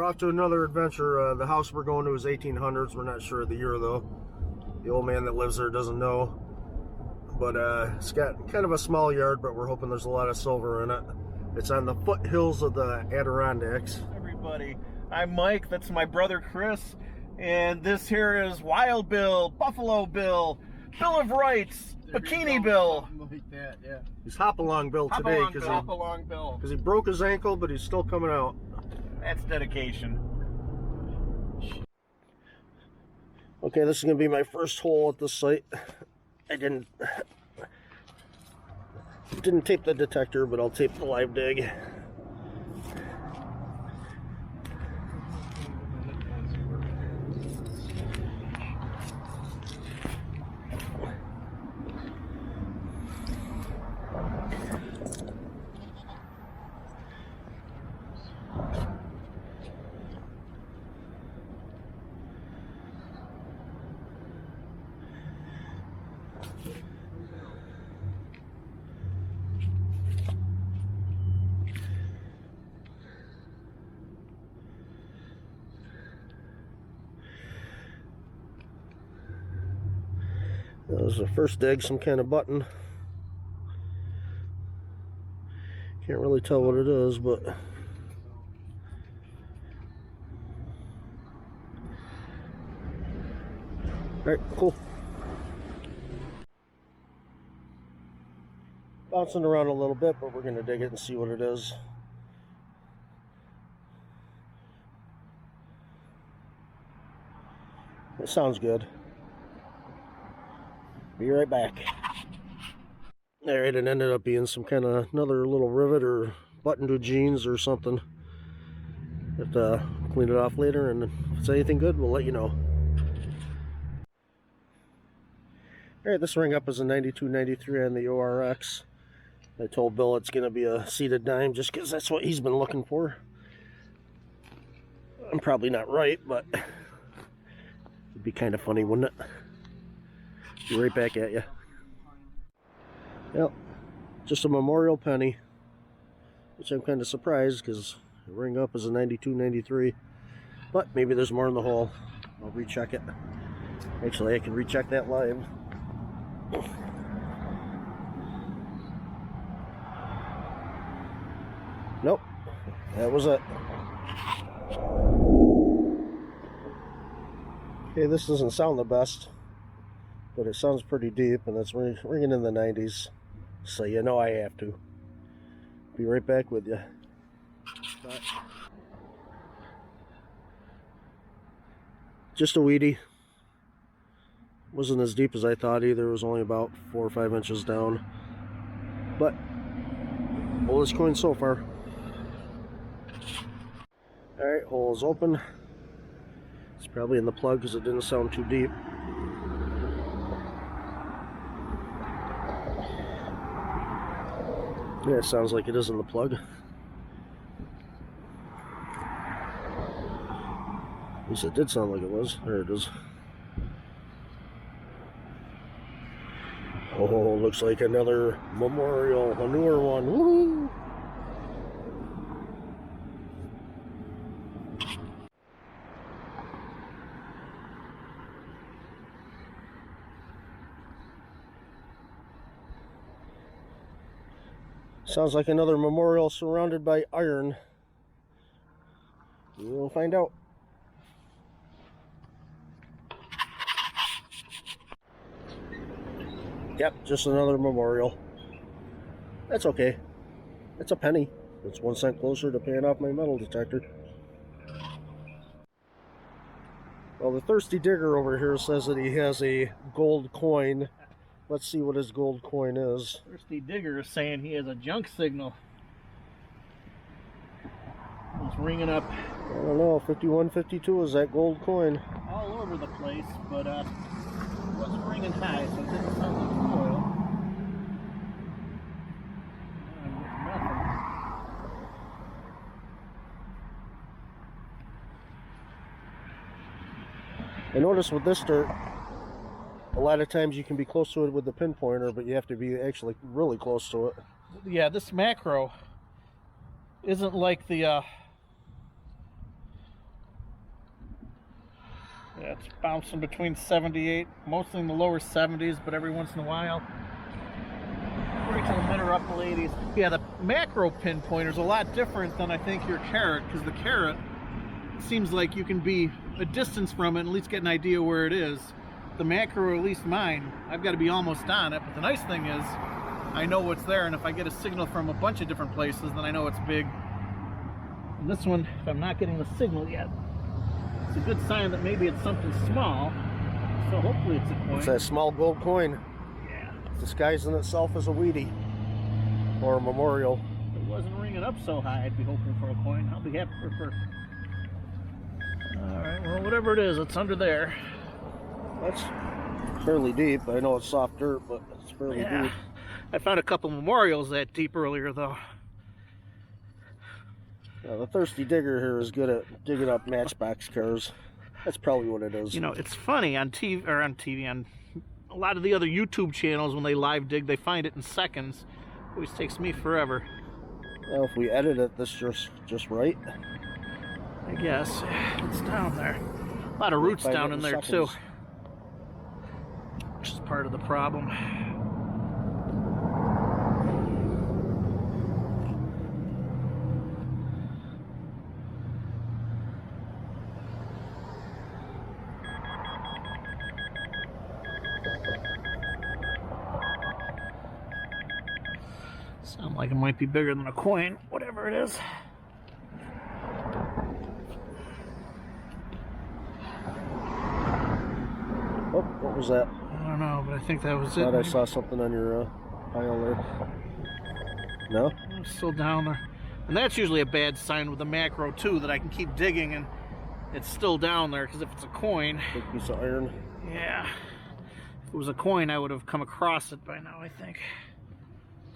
off to another adventure. The house we're going to is 1800s. We're not sure of the year though. The old man that lives there doesn't know. But it's got kind of a small yard, but we're hoping there's a lot of silver in it. It's on the foothills of the Adirondacks. Everybody, I'm Mike. That's my brother Chris, and this here is Wild Bill, Buffalo Bill, Bill of Rights, Bikini Bill. Something like that, yeah. He's Hop-Along Bill today because he broke his ankle, but he's still coming out. That's dedication. Okay, this is going to be my first hole at this site. I didn't tape the detector, but I'll tape the live dig. That was the first dig, some kind of button. Can't really tell what it is, but alright, cool. Bouncing around a little bit, but we're going to dig it and see what it is. It sounds good. Be right back. Alright, it ended up being some kind of another little rivet or button to jeans or something. Have to clean it off later, and if it's anything good, we'll let you know. Alright, this ring up is a 92-93 on the ORX. I told Bill it's going to be a seated dime just because that's what he's been looking for. I'm probably not right, but it'd be kind of funny, wouldn't it? Be right back at you. Yep, just a memorial penny, which I'm kind of surprised because the ring up is a 92-93, but maybe there's more in the hole. I'll recheck it. Actually, I can recheck that live. Nope, that was it. Okay, this doesn't sound the best, but it sounds pretty deep, and it's ringing in the 90s, so you know I have to. Be right back with you. But just a weedy. Wasn't as deep as I thought either. It was only about 4 or 5 inches down, but oldest coin so far. Alright, hole is open. It's probably in the plug because it didn't sound too deep. Yeah, it sounds like it is in the plug. At least it did sound like it was. There it is. Oh, looks like another memorial, a newer one. Woohoo! Sounds like another memorial surrounded by iron. We'll find out. Yep, just another memorial. That's okay. It's a penny. It's 1 cent closer to paying off my metal detector. Well, the thirsty digger over here says that he has a gold coin. Let's see what his gold coin is. Thirsty Digger is saying he has a junk signal. It's ringing up. I don't know, 5152 is that gold coin. All over the place, but it wasn't ringing high, so it didn't sound like foil. Nothing. I noticed with this dirt, a lot of times you can be close to it with the pinpointer, but you have to be actually really close to it. Yeah, this macro isn't like the Yeah, it's bouncing between 78, mostly in the lower 70s, but every once in a while, right to the mid or upper 80s. Yeah, the macro pinpointer is a lot different than I think your carrot, because the carrot seems like you can be a distance from it and at least get an idea where it is. The macro, at least mine, I've got to be almost on it, but the nice thing is I know what's there, and if I get a signal from a bunch of different places, then I know it's big. And this one, if I'm not getting the signal yet, it's a good sign that maybe it's something small, so hopefully it's a coin. It's that small gold coin. Yeah. Disguising itself as a Wheatie. Or a memorial. If it wasn't ringing up so high, I'd be hoping for a coin. I'll be happy for... Alright, well, whatever it is, it's under there. That's fairly deep. I know it's soft dirt, but it's fairly deep. I found a couple memorials that deep earlier, though. Yeah, the thirsty digger here is good at digging up matchbox cars. That's probably what it is. You know, it's funny on on a lot of the other YouTube channels, when they live dig, they find it in seconds. Always takes me forever. Well, if we edit it this just right. I guess. It's down there. A lot of roots down in there, too. Which is part of the problem. Sound like it might be bigger than a coin, whatever it is. Oh, what was that? I don't know, but I think that was I it. thought I saw something on your pile there. No? It's still down there. And that's usually a bad sign with the macro, too, that I can keep digging and it's still down there, because if it's a coin... Big piece of iron. Yeah. If it was a coin, I would have come across it by now, I think.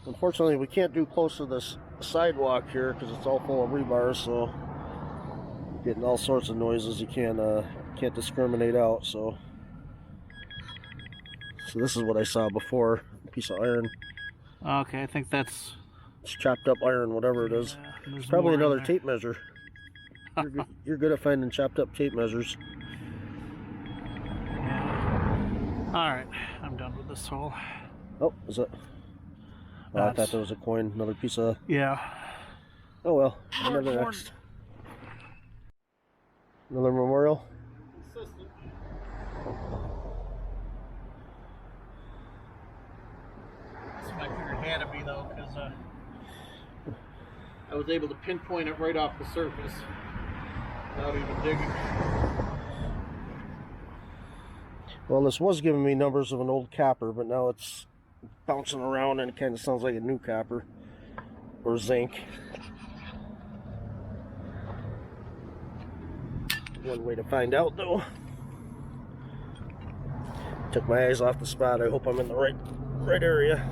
Unfortunately, we can't do close to this sidewalk here because it's all full of rebar, so getting all sorts of noises you can't discriminate out. So this is what I saw before, a piece of iron. Okay, I think that's... It's chopped up iron, whatever it is. There's Probably more in another there. tape measure. You're good at finding chopped up tape measures. Yeah. Alright, I'm done with this hole. Oh, is it? Oh, I thought there was a coin, another piece of... Yeah. Oh well, another next. Another memorial? This might figure it had to be, though, because I was able to pinpoint it right off the surface without even digging. Well, this was giving me numbers of an old copper, but now it's bouncing around and it kind of sounds like a new copper or zinc. One way to find out, though. Took my eyes off the spot. I hope I'm in the right area.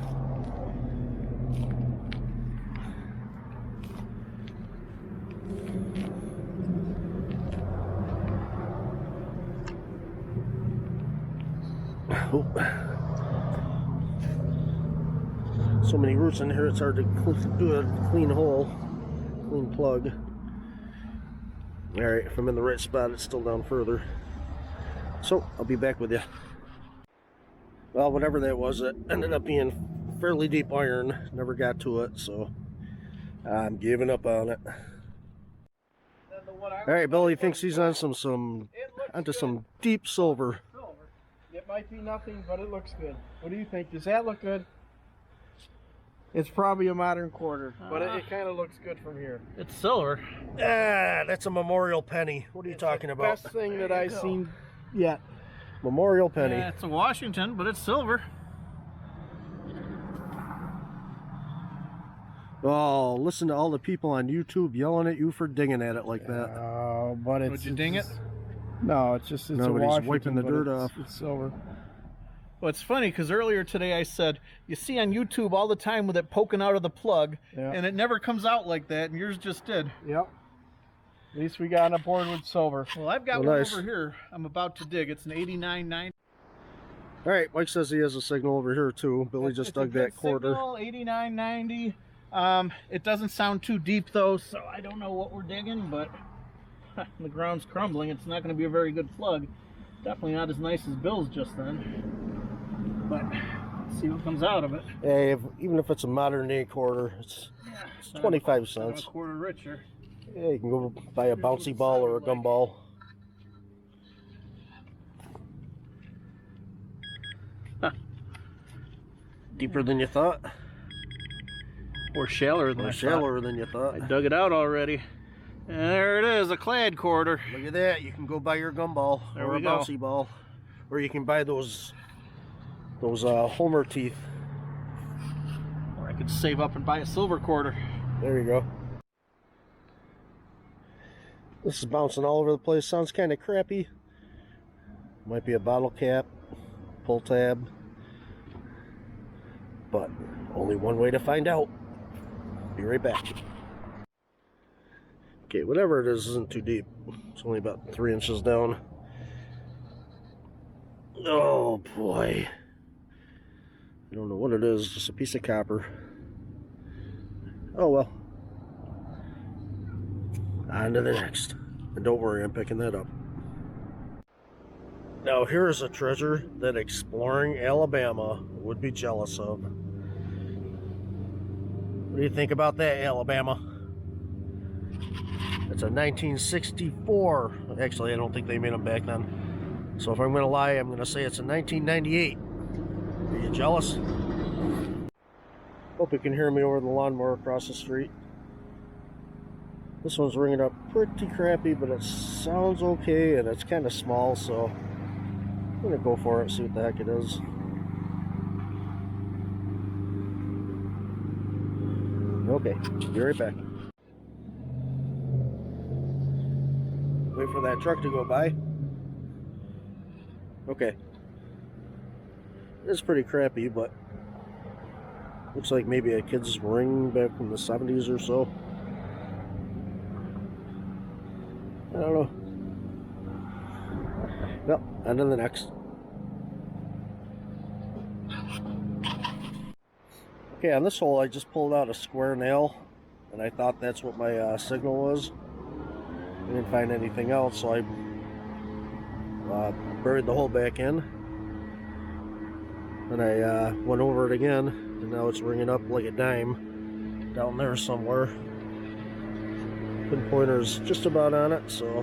Oh. So many roots in here, it's hard to do a clean hole, clean plug. Alright, if I'm in the right spot, it's still down further. So, I'll be back with you. Well, whatever that was, it ended up being fairly deep iron. Never got to it, so I'm giving up on it. Alright, Billy thinks he's on onto some deep silver. It might be nothing, but it looks good. What do you think? Does that look good? It's probably a modern quarter, but it kind of looks good from here. It's silver. Ah, that's a memorial penny. What are you talking about? Best thing that I've seen yet. Memorial penny. Yeah, it's a Washington, but it's silver. Oh, listen to all the people on YouTube yelling at you for digging at it like that. Oh, but it's... Would you ding it? No, it's just... It's Nobody's a Washington, wiping the but dirt it's, off. It's silver. Well, it's funny because earlier today I said, you see on YouTube all the time with it poking out of the plug, Yeah. and it never comes out like that, and yours just did. Yep. At least we got on a board with silver. Well, I've got Well, one nice. over here. I'm about to dig. It's an 89.90. Alright, Mike says he has a signal over here too. Billy just dug that quarter. 89.90. It doesn't sound too deep though, so I don't know what we're digging, but the ground's crumbling. It's not going to be a very good plug. Definitely not as nice as Bill's just then. But let's see what comes out of it. Hey, even if it's a modern day quarter, it's 25 cents. A quarter richer. Yeah, you can go buy a bouncy ball or a gumball. Huh. Deeper than you thought. Or shallower than Or I shallower thought. than you thought. I dug it out already. And there it is, a clad quarter. Look at that. You can go buy your gumball or a bouncy ball. Or you can buy those Homer teeth. Or I could save up and buy a silver quarter. There you go. This is bouncing all over the place. Sounds kind of crappy. Might be a bottle cap, pull tab. But only one way to find out. Be right back. Okay, whatever it is isn't too deep. It's only about 3 inches down. Oh boy. I don't know what it is, just a piece of copper. Oh well. On to the next. And don't worry, I'm picking that up. Now here is a treasure that exploring Alabama would be jealous of. What do you think about that, Alabama? It's a 1964. Actually, I don't think they made them back then. So if I'm going to lie, I'm going to say it's a 1998. Are you jealous? Hope you can hear me over the lawnmower across the street. This one's ringing up pretty crappy, but it sounds okay, and it's kind of small, so I'm going to go for it, see what the heck it is. Okay, be right back. Wait for that truck to go by. Okay. It's pretty crappy, but looks like maybe a kid's ring back from the 70s or so. I don't know. Well, on to the next. Okay, on this hole I just pulled out a square nail, and I thought that's what my signal was. I didn't find anything else, so I buried the hole back in. And I went over it again, and now it's ringing up like a dime down there somewhere. Pinpointer's just about on it, so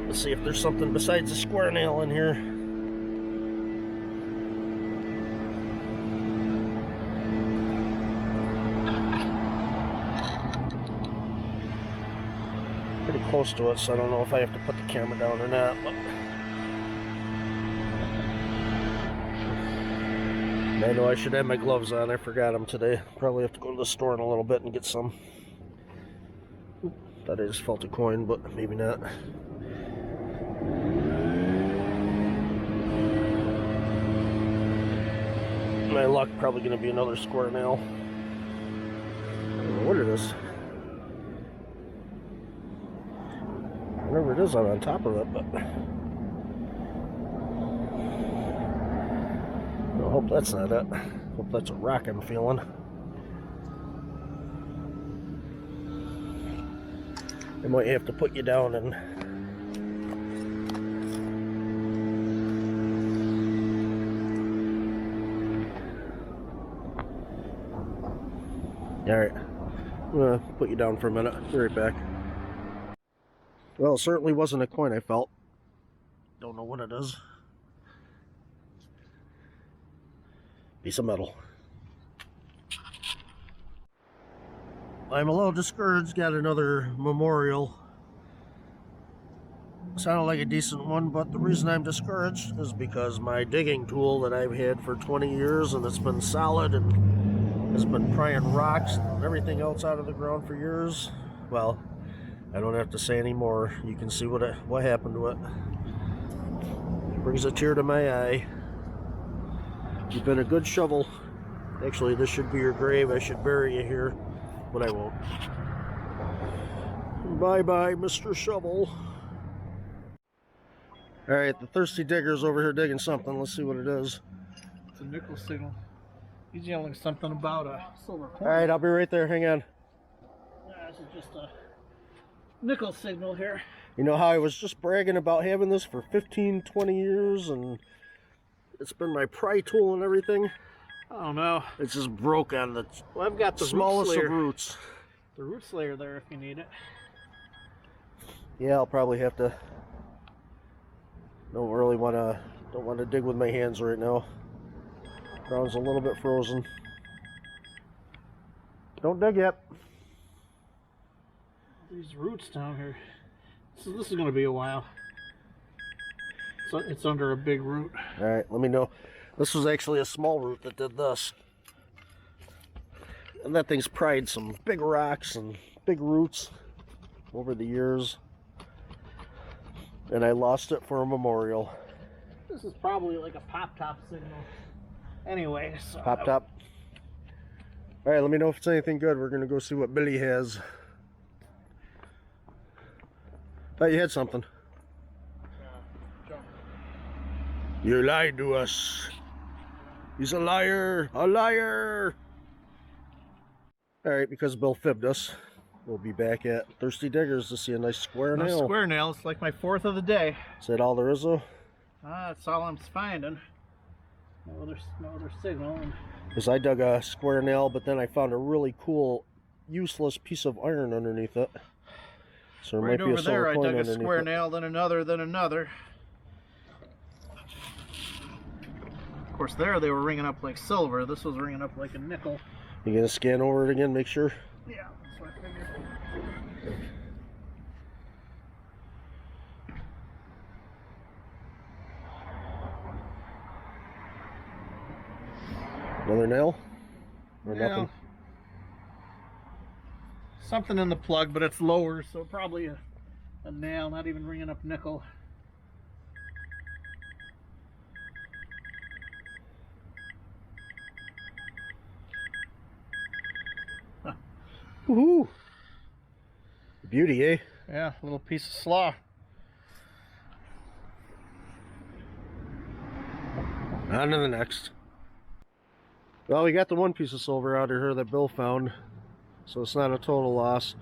let's see if there's something besides a square nail in here. Pretty close to it, so I don't know if I have to put the camera down or not. But I know I should have my gloves on. I forgot them today. Probably have to go to the store in a little bit and get some. Thought I just felt a coin, but maybe not. My luck, probably going to be another square nail. I don't know what it is. Whatever it is, I'm on top of it, but I hope that's not it. Hope that's a rock I'm feeling. I might have to put you down and alright. I'm gonna put you down for a minute. Be right back. Well, it certainly wasn't a coin, I felt. Don't know what it is. Piece of metal. I'm a little discouraged. Got another memorial. Sounded like a decent one, but the reason I'm discouraged is because my digging tool that I've had for 20 years and it's been solid and has been prying rocks and everything else out of the ground for years, well, I don't have to say any more. You can see what happened to it. Brings a tear to my eye. You've been a good shovel. Actually, this should be your grave. I should bury you here, but I won't. Bye-bye, Mr. Shovel. Alright, the thirsty digger's over here digging something. Let's see what it is. It's a nickel signal. He's yelling something about a silver coin. Alright, I'll be right there. Hang on. Yeah, this is just a nickel signal here. You know how I was just bragging about having this for 15, 20 years and it's been my pry tool and everything? Oh no. It's just broke on the Well, I've got the smallest root of slayer. roots. The root slayer there if you need it. Yeah, I'll probably have to. Don't want to dig with my hands right now. Ground's a little bit frozen. Don't dig yet. These roots down here. So this is going to be a while. So it's under a big root. All right, let me know. This was actually a small root that did this. And that thing's pried some big rocks and big roots over the years. And I lost it for a memorial. This is probably like a pop-top signal. Anyway, so... Pop top. All right, let me know if it's anything good. We're going to go see what Billy has. Thought you had something. You lied to us. He's a liar. A liar. All right, because Bill fibbed us, we'll be back at Thirsty Diggers to see a nice square no nail. square nail. It's like my fourth of the day. Is that all there is, though? That's all I'm finding. No other signal. Because I dug a square nail, but then I found a really cool, useless piece of iron underneath it. So there Right might be over a silver there, I coin dug a underneath square it. nail, then another, then another. Of course, there they were ringing up like silver. This was ringing up like a nickel. You gonna scan over it again, make sure? Yeah, that's what I figured. Another nail? Or Yeah. nothing? Something in the plug, but it's lower, so probably a nail, not even ringing up nickel. Huh. Woohoo! Beauty, eh? Yeah, a little piece of slaw. On to the next. Well, we got the one piece of silver out of here that Bill found, so it's not a total loss.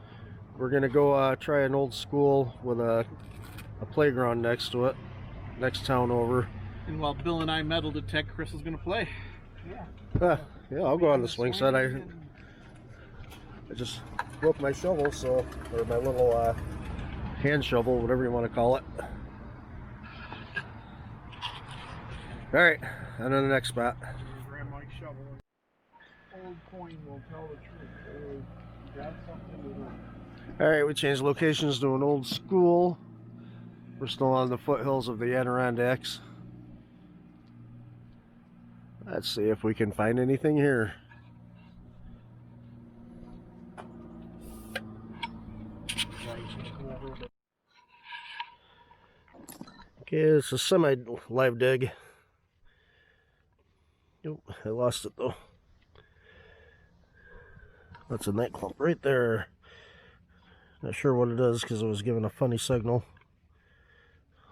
We're gonna go try an old school with a playground next to it, next town over. And while Bill and I metal detect, Chris is going to play. Yeah. Yeah, I'll go on the swing set. I just broke my shovel, so, or my little hand shovel, whatever you want to call it. All right, on to the next spot. Grandma's shovel. Old coin will tell the truth. You got something to do. All right, we changed locations to an old school. We're still on the foothills of the Adirondacks. Let's see if we can find anything here. Okay, it's a semi-live dig. Nope, I lost it though. That's a night clump right there. Not sure what it is because it was giving a funny signal.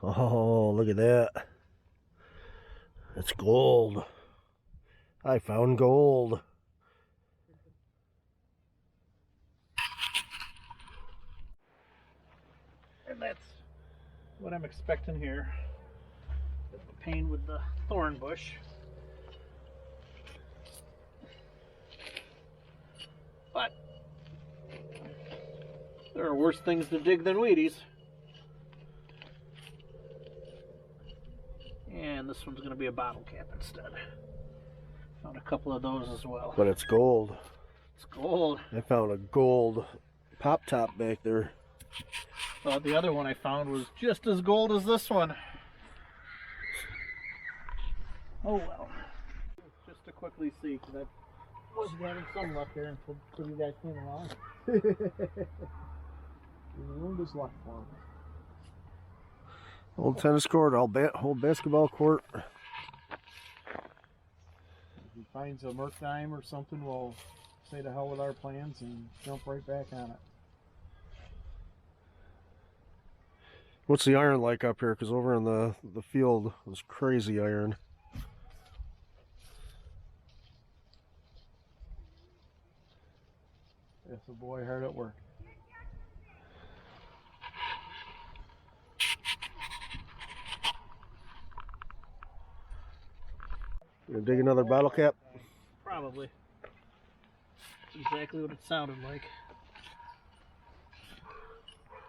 Oh, look at that. It's gold. I found gold. And that's what I'm expecting here. The pain with the thorn bush. But there are worse things to dig than Wheaties. And this one's going to be a bottle cap instead. Found a couple of those as well. But it's gold. It's gold. I found a gold pop top back there. The other one I found was just as gold as this one. Oh well. Just to quickly see, because I was having some luck there until you guys came along. You ruined his luck for him. Old tennis court, old basketball court. If he finds a Merc dime or something, we'll say to hell with our plans and jump right back on it. What's the iron like up here? Because over in the field was crazy iron. Yes, a boy hard at work. Gonna dig another bottle cap? Probably. That's exactly what it sounded like.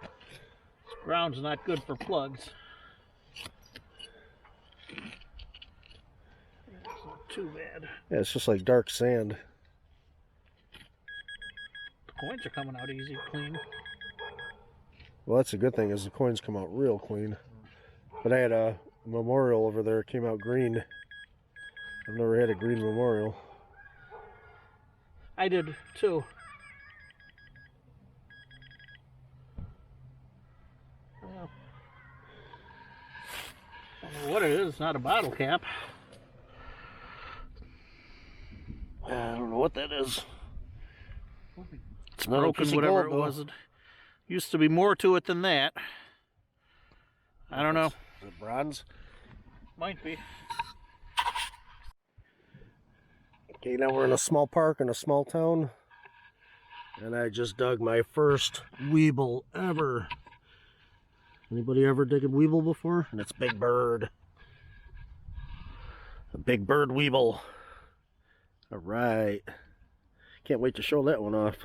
This ground's not good for plugs. It's not too bad. Yeah, it's just like dark sand. The coins are coming out easy, clean. Well, that's a good thing, is the coins come out real clean. But I had a memorial over there, it came out green. I've never had a green memorial. I did too. Well, I don't know what it is. It's not a bottle cap. I don't know what that is. It's not a Broken, piece of whatever gold, it though. was. It used to be more to it than that. I don't know. Is it bronze? Might be. Okay, now we're in a small park in a small town. And I just dug my first weeble ever. Anybody ever dig a weeble before? And it's Big Bird. A Big Bird weeble. Alright. Can't wait to show that one off.